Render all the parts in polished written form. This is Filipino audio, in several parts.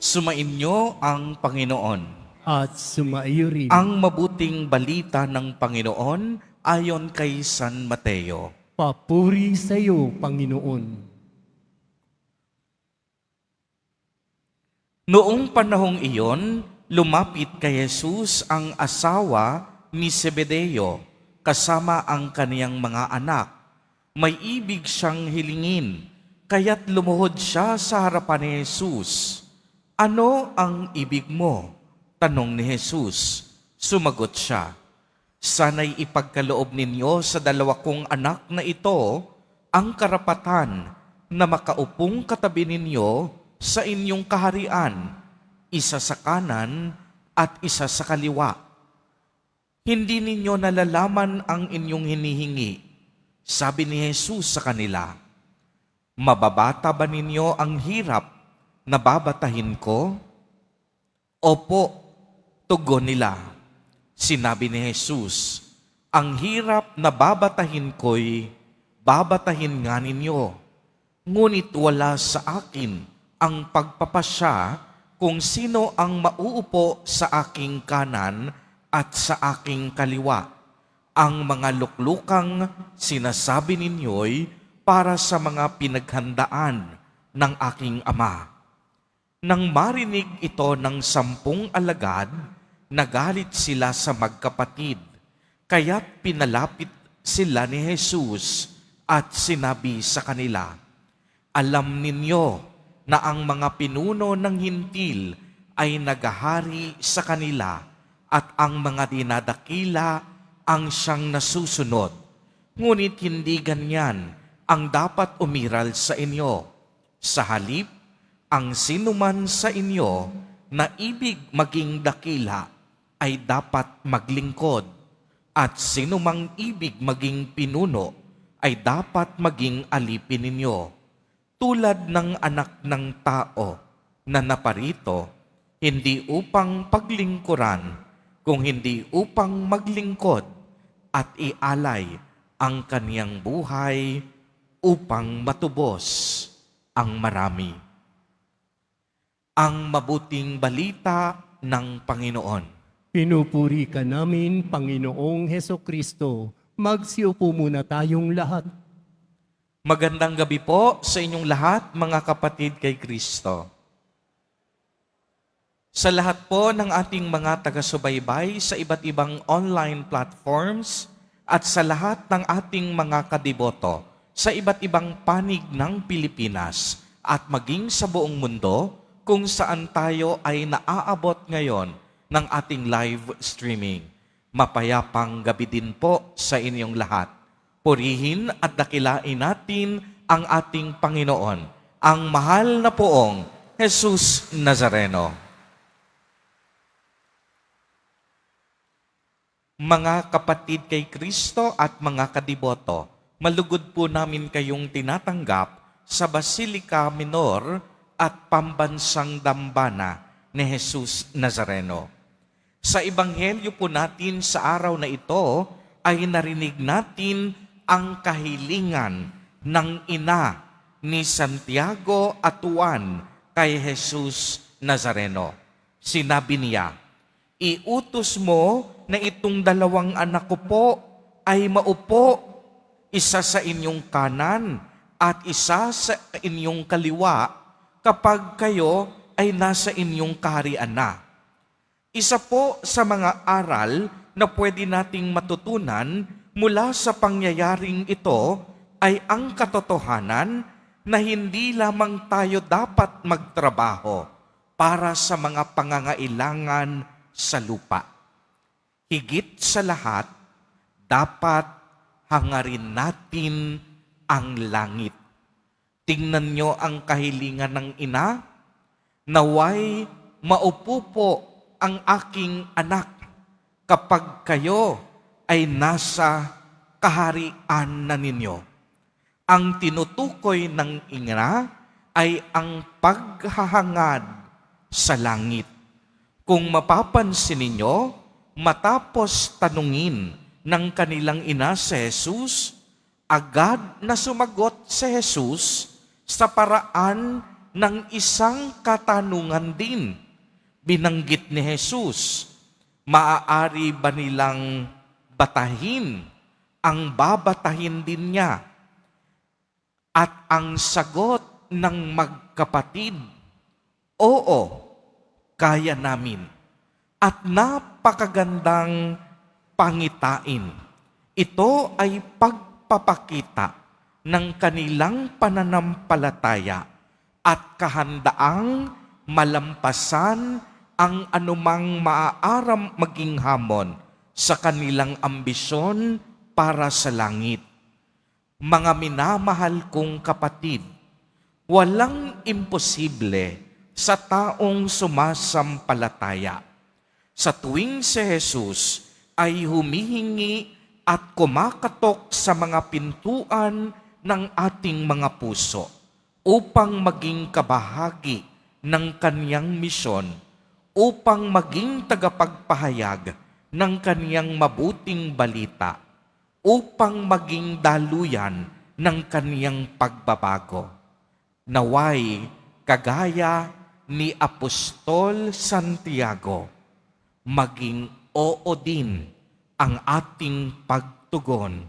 Sumainyo ang Panginoon. At sumaiyo rin. Ang mabuting balita ng Panginoon ayon kay San Mateo. Papuri sa iyo, Panginoon. Noong panahong iyon, lumapit kay Jesus ang asawa ni Zebedeo kasama ang kaniyang mga anak. May ibig siyang hilingin, kaya't lumuhod siya sa harapan ni Jesus. Ano ang ibig mo? Tanong ni Jesus. Sumagot siya, sana'y ipagkaloob ninyo sa dalawa kong anak na ito ang karapatan na makaupong katabi ninyo sa inyong kaharian, isa sa kanan at isa sa kaliwa. Hindi ninyo nalalaman ang inyong hinihingi. Sabi ni Jesus sa kanila, mababata ba ninyo ang hirap na babatahin ko? Opo, tugon nila. Sinabi ni Jesus, ang hirap na babatahin ko'y babatahin nga ninyo. Ngunit wala sa akin ang pagpapasya kung sino ang mauupo sa aking kanan at sa aking kaliwa. Ang mga luklukang sinasabi ninyo'y para sa mga pinaghandaan ng aking Ama. Nang marinig ito ng 10 alagad, nagalit sila sa magkapatid. Kaya't pinalapit sila ni Jesus at sinabi sa kanila, alam ninyo na ang mga pinuno ng hintil ay naghahari sa kanila at ang mga dinadakila ang siyang nasusunod. Ngunit hindi ganyan ang dapat umiral sa inyo. Sa halip, ang sinuman sa inyo na ibig maging dakila ay dapat maglingkod, at sinumang ibig maging pinuno ay dapat maging alipin ninyo. Tulad ng anak ng tao na naparito, hindi upang paglingkuran, kung hindi upang maglingkod at ialay ang kaniyang buhay upang matubos ang marami. Ang mabuting balita ng Panginoon. Pinupuri ka namin, Panginoong Hesukristo. Magsiupo muna tayong lahat. Magandang gabi po sa inyong lahat, mga kapatid kay Kristo. Sa lahat po ng ating mga taga-subaybay sa iba't ibang online platforms at sa lahat ng ating mga kadiboto sa iba't ibang panig ng Pilipinas at maging sa buong mundo kung saan tayo ay naaabot ngayon ng ating live streaming. Mapayapang gabi din po sa inyong lahat. Purihin at dakilain natin ang ating Panginoon, ang mahal na poong Jesus Nazareno. Mga kapatid kay Kristo at mga kadiboto, malugod po namin kayong tinatanggap sa Basilica Minor at Pambansang Dambana ni Jesus Nazareno. Sa ebanghelyo po natin sa araw na ito ay narinig natin ang kahilingan ng ina ni Santiago at Juan kay Jesus Nazareno. Sinabi niya, iutos mo na itong 2 anak ko po ay maupo, isa sa inyong kanan at isa sa inyong kaliwa, kapag kayo ay nasa inyong kaharian na. Isa po sa mga aral na pwede nating matutunan mula sa pangyayaring ito ay ang katotohanan na hindi lamang tayo dapat magtrabaho para sa mga pangangailangan sa lupa. Higit sa lahat, dapat hangarin natin ang langit. Tingnan nyo ang kahilingan ng ina, naway maupo po ang aking anak kapag kayo ay nasa kaharian na ninyo. Ang tinutukoy ng ina ay ang paghahangad sa langit. Kung mapapansin ninyo, matapos tanungin ng kanilang ina si Jesus, agad na sumagot si Jesus sa paraan ng isang katanungan din. Binanggit ni Jesus, maaari ba nilang batahin ang babatahin din niya? At ang sagot ng magkapatid, oo, kaya namin. At napakagandang pangitain. Ito ay pagpapakita ng kanilang pananampalataya at kahandaang malampasan ang anumang maaaram maging hamon sa kanilang ambisyon para sa langit. Mga minamahal kong kapatid, walang imposible sa taong sumasampalataya. Sa tuwing si Jesus ay humihingi at kumakatok sa mga pintuan ng ating mga puso upang maging kabahagi ng kaniyang misyon, upang maging tagapagpahayag ng kaniyang mabuting balita, upang maging daluyan ng kaniyang pagbabago. Naway, kagaya ni Apostol Santiago, maging oo din ang ating pagtugon.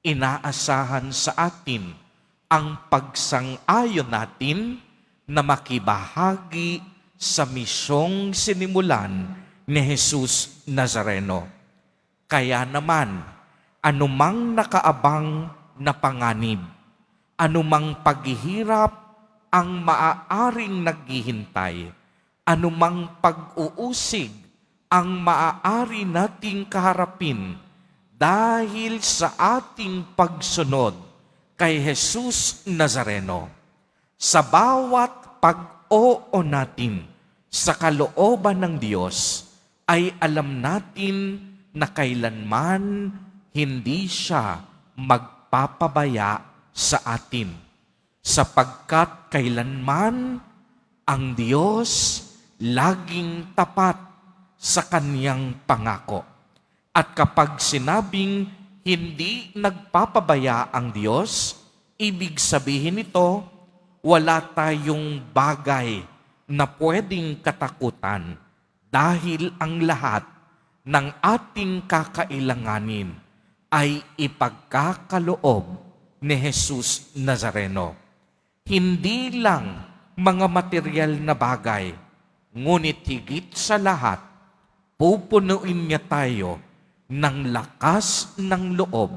Inaasahan sa atin ang pagsang-ayon natin na makibahagi sa misyong sinimulan ni Jesus Nazareno. Kaya naman, anumang nakaabang na panganib, anumang paghihirap ang maaaring naghihintay, anumang pag-uusig ang maaari nating kaharapin dahil sa ating pagsunod kay Jesus Nazareno. Sa bawat pag-oo natin sa kalooban ng Diyos, ay alam natin na kailanman hindi siya magpapabaya sa atin, sapagkat kailanman ang Diyos laging tapat sa kaniyang pangako. At kapag sinabing hindi nagpapabaya ang Diyos, ibig sabihin nito, wala tayong bagay na pwedeng katakutan dahil ang lahat ng ating kakailanganin ay ipagkakaloob ni Jesus Nazareno. Hindi lang mga material na bagay, ngunit higit sa lahat, pupunuin niya tayo ng lakas ng loob,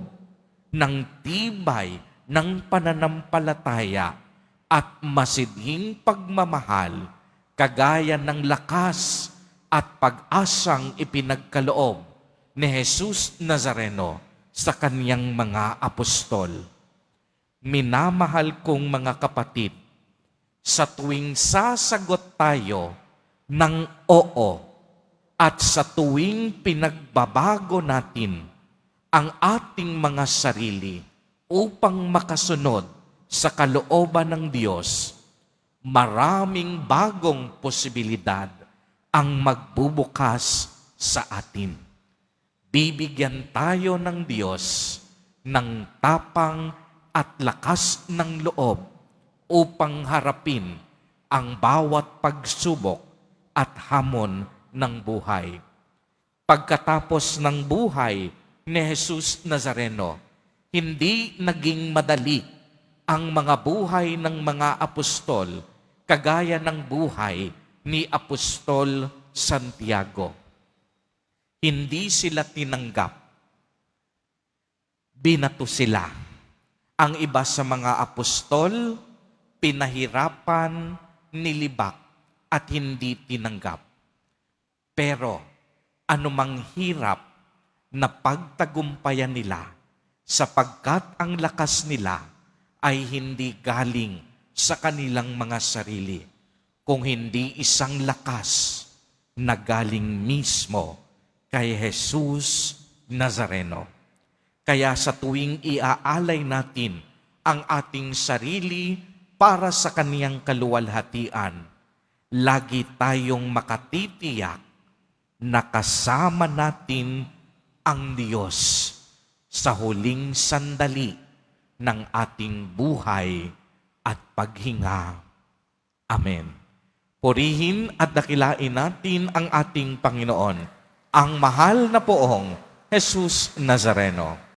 ng tibay ng pananampalataya at masidhing pagmamahal, kagaya ng lakas at pag-asang ipinagkaloob ni Jesus Nazareno sa kaniyang mga apostol. Minamahal kong mga kapatid, sa tuwing sasagot tayo ng oo at sa tuwing pinagbabago natin ang ating mga sarili upang makasunod sa kalooban ng Diyos, maraming bagong posibilidad ang magbubukas sa atin. Bibigyan tayo ng Diyos ng tapang at lakas ng loob upang harapin ang bawat pagsubok at hamon ng buhay. Pagkatapos ng buhay ni Jesus Nazareno, hindi naging madali ang mga buhay ng mga apostol, kagaya ng buhay ni Apostol Santiago. Hindi sila tinanggap. Binato sila. Ang iba sa mga apostol, pinahirapan, nilibak, at hindi tinanggap. Pero anumang hirap na pagtagumpayan nila, sapagkat ang lakas nila ay hindi galing sa kanilang mga sarili, kung hindi isang lakas na galing mismo kay Jesus Nazareno. Kaya sa tuwing iaalay natin ang ating sarili para sa kaniyang kaluwalhatian, lagi tayong makatitiyak na kasama natin ang Diyos sa huling sandali ng ating buhay at paghinga. Amen. Purihin at dakilain natin ang ating Panginoon, ang mahal na poong Jesus Nazareno.